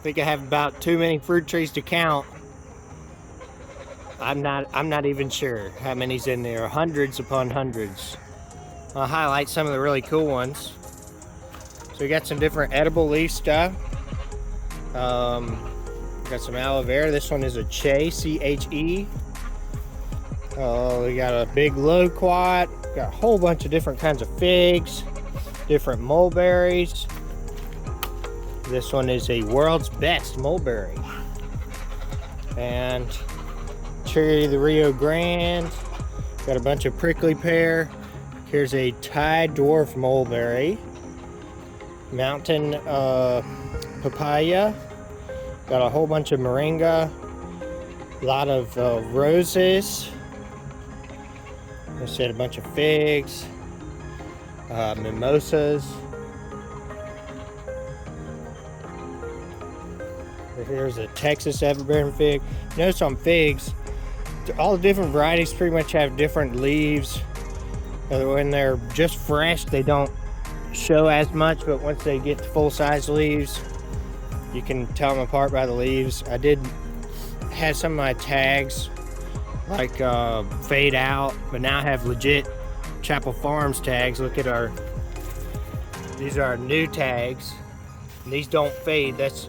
think I have about too many fruit trees to count. I'm not even sure how many's in there. Hundreds upon hundreds. I'll highlight some of the really cool ones. So we got some different edible leaf stuff. Got some aloe vera. This one is a Che, C-H-E. We got a big loquat. Got a whole bunch of different kinds of figs, different mulberries. This one is a world's best mulberry. And cherry of the Rio Grande. Got a bunch of prickly pear. Here's a Thai dwarf mulberry. Mountain papaya. Got a whole bunch of moringa. A lot of roses. I said a bunch of figs. Mimosas. Here's a Texas everbearing fig. Notice on figs, all the different varieties pretty much have different leaves. When they're just fresh, they don't show as much, but once they get full size leaves, you can tell them apart by the leaves. I did have some of my tags like fade out, but now I have legit Chapel Farms tags. Look at these are our new tags. And these don't fade. That's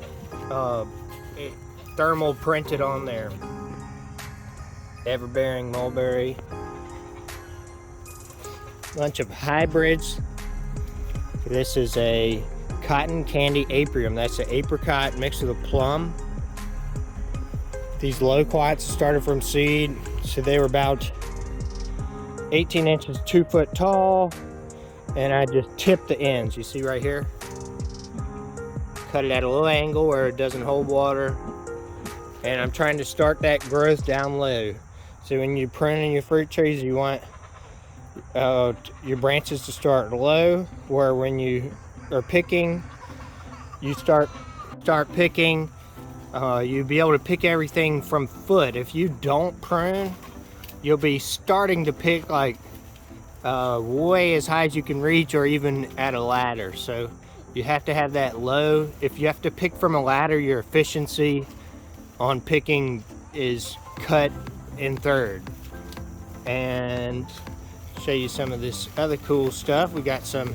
thermal printed on there. Everbearing mulberry. Bunch of hybrids. This is a cotton candy apium. That's an apricot mixed with a plum. These loquats started from seed, so they were about 18 inches, 2 foot tall, and I just tipped the ends. You see right here? Cut it at a low angle where it doesn't hold water, and I'm trying to start that growth down low. So when you're pruning your fruit trees, you want your branches to start low, where when you are picking, you start picking, you'll be able to pick everything from foot. If you don't prune, you'll be starting to pick like way as high as you can reach, or even at a ladder. So you have to have that low. If you have to pick from a ladder, your efficiency on picking is cut in third. And show you some of this other cool stuff. We got some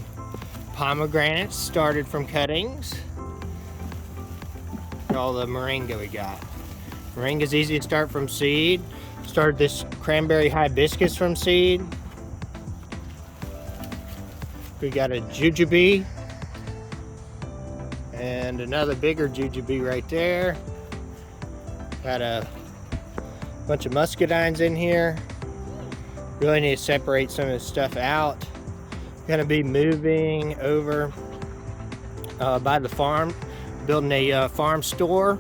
pomegranates started from cuttings. All the moringa we got. Moringa's easy to start from seed. Started this cranberry hibiscus from seed. We got a jujube and another bigger jujube right there. Got a bunch of muscadines in here. Really need to separate some of this stuff out. Gonna be moving over by the farm, building a farm store,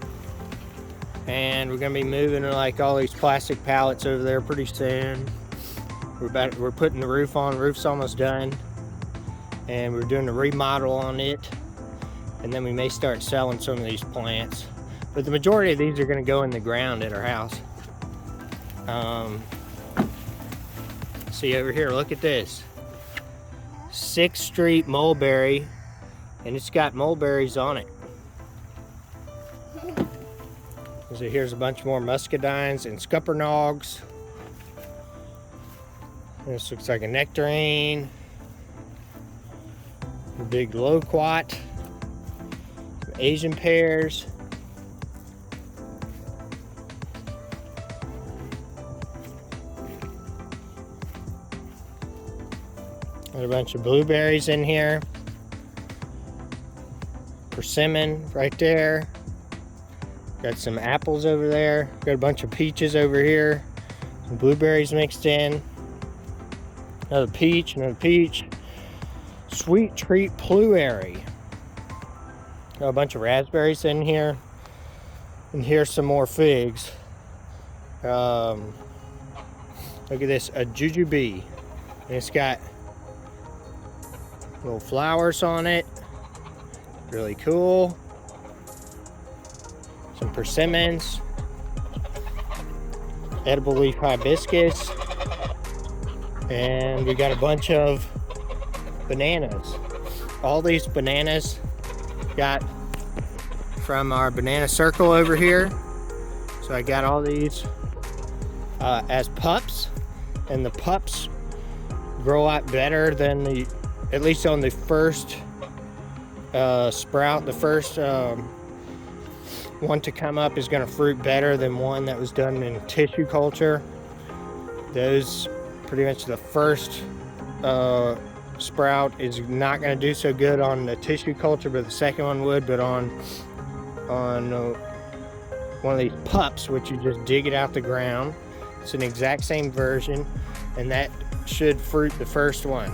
and we're gonna be moving like all these plastic pallets over there pretty soon. We're putting the roof on. Roof's almost done, and we're doing a remodel on it, and then we may start selling some of these plants. But the majority of these are gonna go in the ground at our house. See over here, look at this. 6th Street mulberry, and it's got mulberries on it. So here's a bunch more muscadines and scuppernongs. This looks like a nectarine. A big loquat. Some Asian pears. Got a bunch of blueberries in here. Persimmon right there. Got some apples over there. Got a bunch of peaches over here. Some blueberries mixed in. Another peach, another peach. Sweet treat blueberry. Got a bunch of raspberries in here. And here's some more figs. Look at this, a jujube. And it's got little flowers on it. Really cool. Some persimmons. Edible leaf hibiscus. And we got a bunch of bananas. All these bananas got from our banana circle over here. So I got all these as pups, and the pups grow out better than at least on the first sprout. The first one to come up is going to fruit better than one that was done in tissue culture. Those, pretty much the first sprout is not going to do so good on the tissue culture, but the second one would. But on one of these pups, which you just dig it out the ground, it's an exact same version, and that should fruit the first one.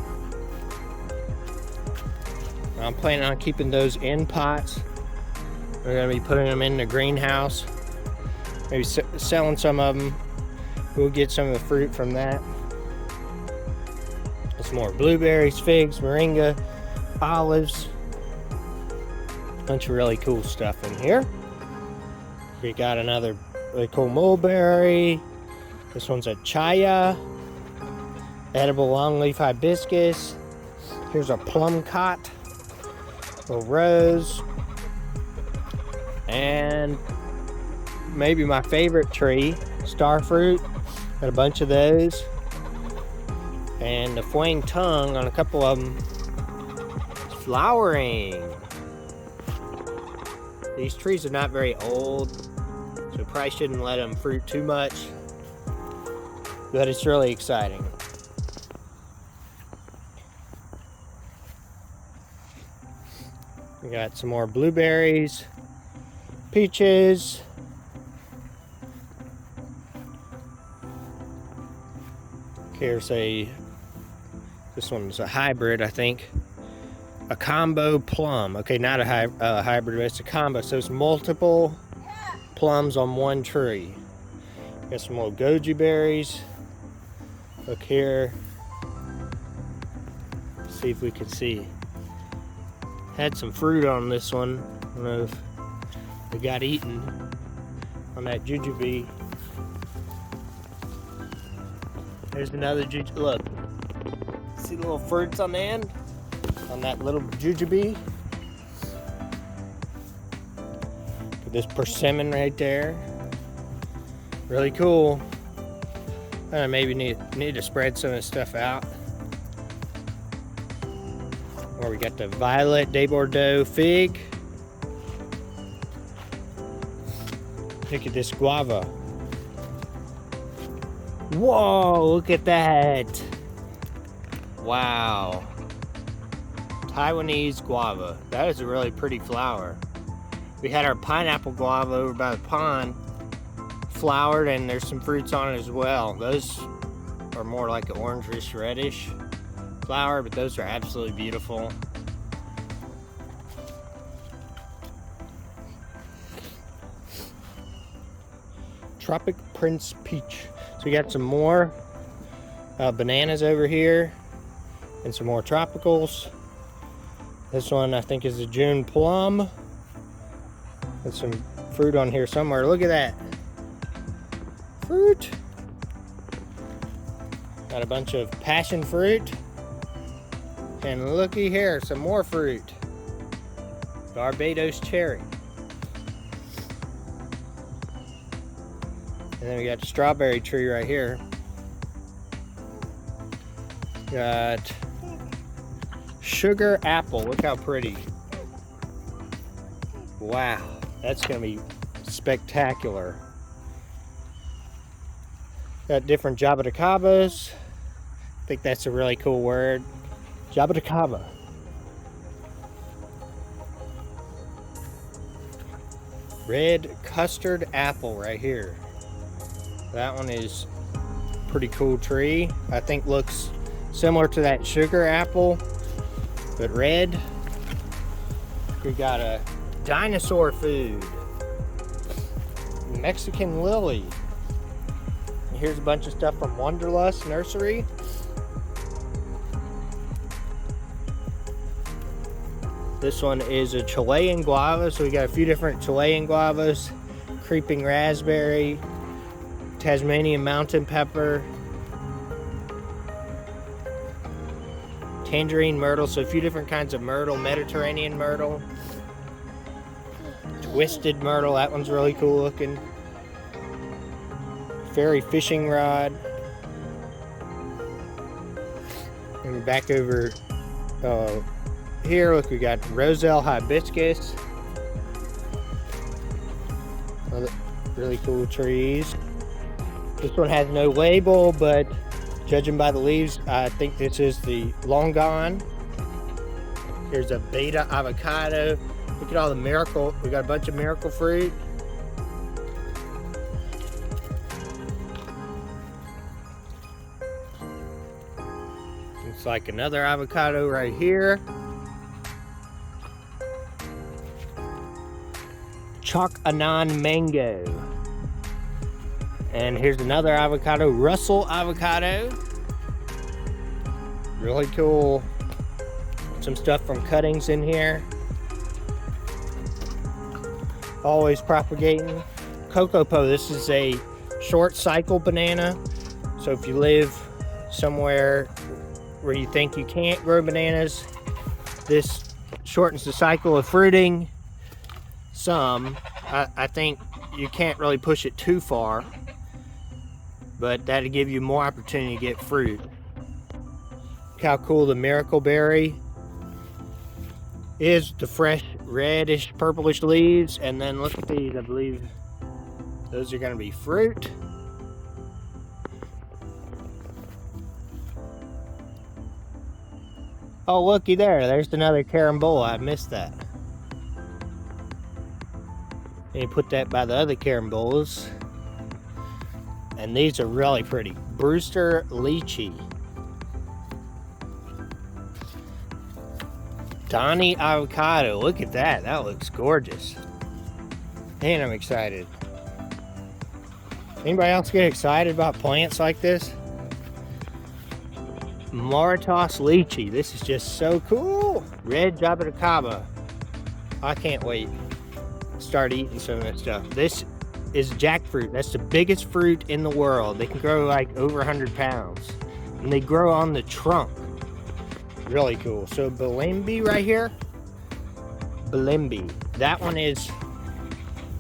I'm planning on keeping those in pots. We're going to be putting them in the greenhouse, maybe selling some of them. We'll get some of the fruit from that. Some more blueberries, figs, moringa, olives. Bunch of really cool stuff in here. We got another really cool mulberry. This one's a chaya. Edible longleaf hibiscus. Here's a plum cot. A rose. And maybe my favorite tree, starfruit. Got a bunch of those. And the fwang tongue on a couple of them is flowering. These trees are not very old, so probably shouldn't let them fruit too much, but it's really exciting. We got some more blueberries, peaches. Here's this one's a hybrid, I think. A combo plum. Okay, not a hybrid, but it's a combo. So it's multiple plums on one tree. Got some more goji berries. Look here. See if we can see. Had some fruit on this one. I don't know if it got eaten on that jujube. There's another jujube. Look. See the little fruits on the end? On that little jujube. Put this persimmon right there. Really cool. Maybe need to spread some of this stuff out. Or we got the violet de Bordeaux fig. Look at this guava. Whoa, look at that. Wow. Taiwanese guava. That is a really pretty flower. We had our pineapple guava over by the pond, flowered, and there's some fruits on it as well. Those are more like an orange-ish, reddish flower, but those are absolutely beautiful. Tropic Prince Peach. So we got some more bananas over here and some more tropicals. This one I think is a June plum. There's some fruit on here somewhere. Look at that. Fruit. Got a bunch of passion fruit. And looky here, some more fruit. Barbados cherry. And then we got the strawberry tree right here. Got sugar apple. Look how pretty. Wow, that's gonna be spectacular. Got different jabuticabas. I think that's a really cool word. Jabuticaba. Red custard apple right here. That one is a pretty cool tree. I think looks similar to that sugar apple, but red. We got a dinosaur food. Mexican lily. And here's a bunch of stuff from Wanderlust Nursery. This one is a Chilean guava, so we got a few different Chilean guavas. Creeping raspberry, Tasmanian mountain pepper, tangerine myrtle, so a few different kinds of myrtle, Mediterranean myrtle. twisted myrtle. That one's really cool looking. Fairy fishing rod. And we're back over here. Look, we got roselle hibiscus. Other really cool trees. This one has no label, but judging by the leaves, I think this is the long gone. Here's a beta avocado. Look at all the miracle. We got a bunch of miracle fruit. Looks like another avocado right here. Chalk Anan mango. And here's another avocado, Russell avocado. Really cool. Some stuff from cuttings in here. Always propagating. Cocopo, this is a short cycle banana. So if you live somewhere where you think you can't grow bananas, this shortens the cycle of fruiting some. I think you can't really push it too far, but that'll give you more opportunity to get fruit. Look how cool the miracle berry is, the fresh reddish purplish leaves. And then look at these, I believe those are going to be fruit. Oh, looky there, there's another carambola. I missed that. And you put that by the other carambolas. And these are really pretty. Brewster lychee. Donny avocado. Look at that. That looks gorgeous. And I'm excited. Anybody else get excited about plants like this? Maritas lychee. This is just so cool. Red jabuticaba. I can't wait to start eating some of that stuff. This is jackfruit. That's the biggest fruit in the world. They can grow like over 100 pounds. And they grow on the trunk. Really cool. So Balimbi right here. Balimbi. That one is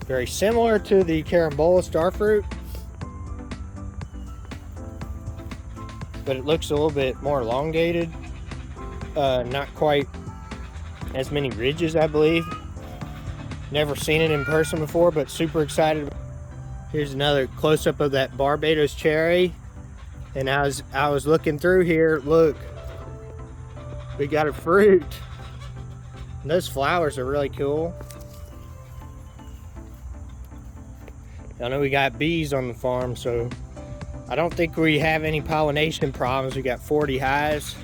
very similar to the carambola starfruit, but it looks a little bit more elongated. Not quite as many ridges, I believe. Never seen it in person before, but super excited. Here's another close-up of that Barbados cherry. And I was looking through here, look, we got a fruit. And those flowers are really cool. I know we got bees on the farm, so I don't think we have any pollination problems. We got 40 hives.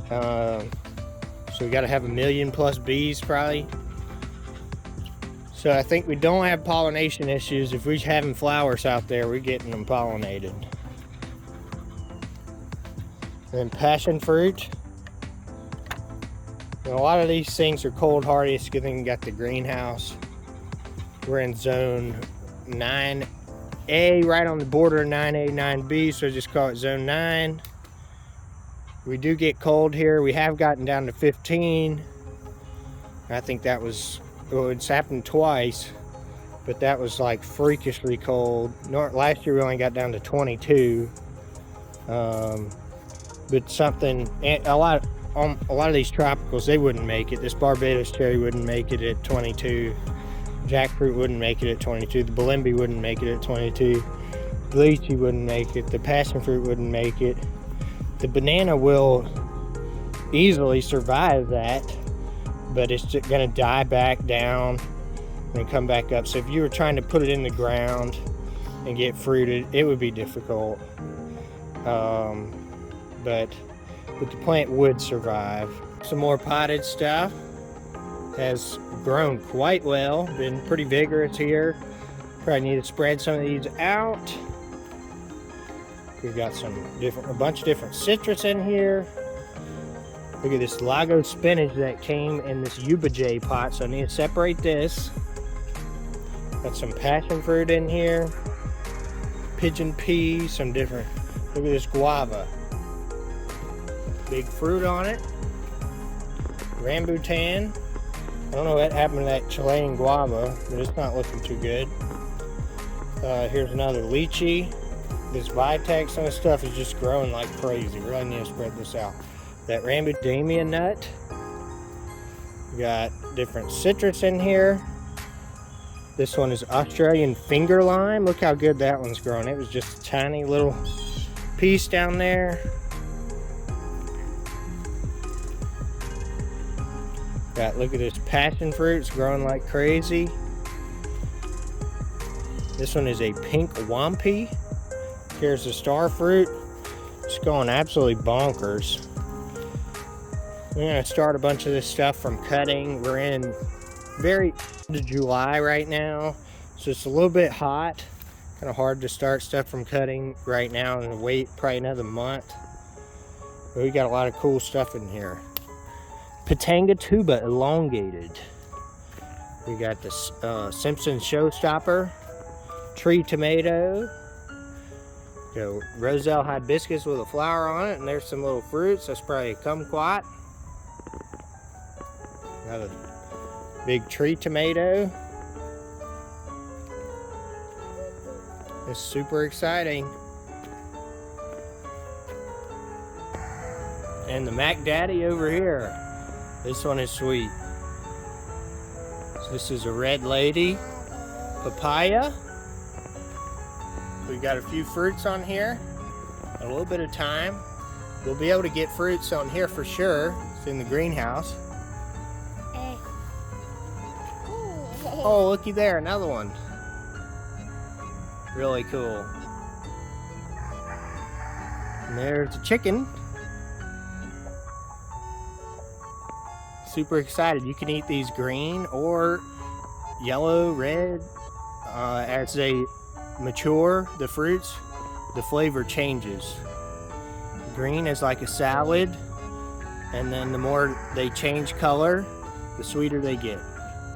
So we got to have 1 million plus bees probably. So I think we don't have pollination issues. If we're having flowers out there, we're getting them pollinated. And then passion fruit. And a lot of these things are cold hardy. It's a good thing we got the greenhouse. We're in zone 9A, right on the border of 9A, 9B, so just call it zone 9. We do get cold here. We have gotten down to 15. I think that was, well, it's happened twice, but that was like freakishly cold. Last year we only got down to 22. But something, a lot of these tropicals, they wouldn't make it. This Barbados cherry wouldn't make it at 22. Jackfruit wouldn't make it at 22. The Balimbi wouldn't make it at 22. The lychee wouldn't make it. The passion fruit wouldn't make it. The banana will easily survive that, but it's just gonna die back down and come back up. So if you were trying to put it in the ground and get fruited, it would be difficult. But the plant would survive. Some more potted stuff. Has grown quite well, been pretty vigorous here. Probably need to spread some of these out. We've got a bunch of different citrus in here. Look at this Lago spinach that came in this Ubajay pot, so I need to separate this. Got some passion fruit in here. Pigeon pea, some different, look at this guava. Big fruit on it. Rambutan. I don't know what happened to that Chilean guava, but it's not looking too good. Here's another lychee. This Vitex and this stuff is just growing like crazy. We really need to spread this out. That Rambudamia nut. We got different citrus in here. This one is Australian finger lime. Look how good that one's growing. It was just a tiny little piece down there. Look at this passion fruit. It's growing like crazy. This one is a pink wampy. Here's the star fruit. It's going absolutely bonkers. We're gonna start a bunch of this stuff from cutting. We're in very into July right now, so it's a little bit hot. Kind of hard to start stuff from cutting right now and wait probably another month. But we got a lot of cool stuff in here. Patanga tuba elongated. We got this Simpson Showstopper, tree tomato. Go Roselle hibiscus with a flower on it, and there's some little fruits. That's probably a kumquat. Another big tree tomato. It's super exciting. And the Mac Daddy over here. This one is sweet. So this is a red lady papaya. We got a few fruits on here. A little bit of time. We'll be able to get fruits on here for sure. It's in the greenhouse. Oh, looky there, another one. Really cool. And there's a chicken. Super excited. You can eat these green or yellow, red. As they mature, the fruits, the flavor changes. Green is like a salad, and then the more they change color, the sweeter they get.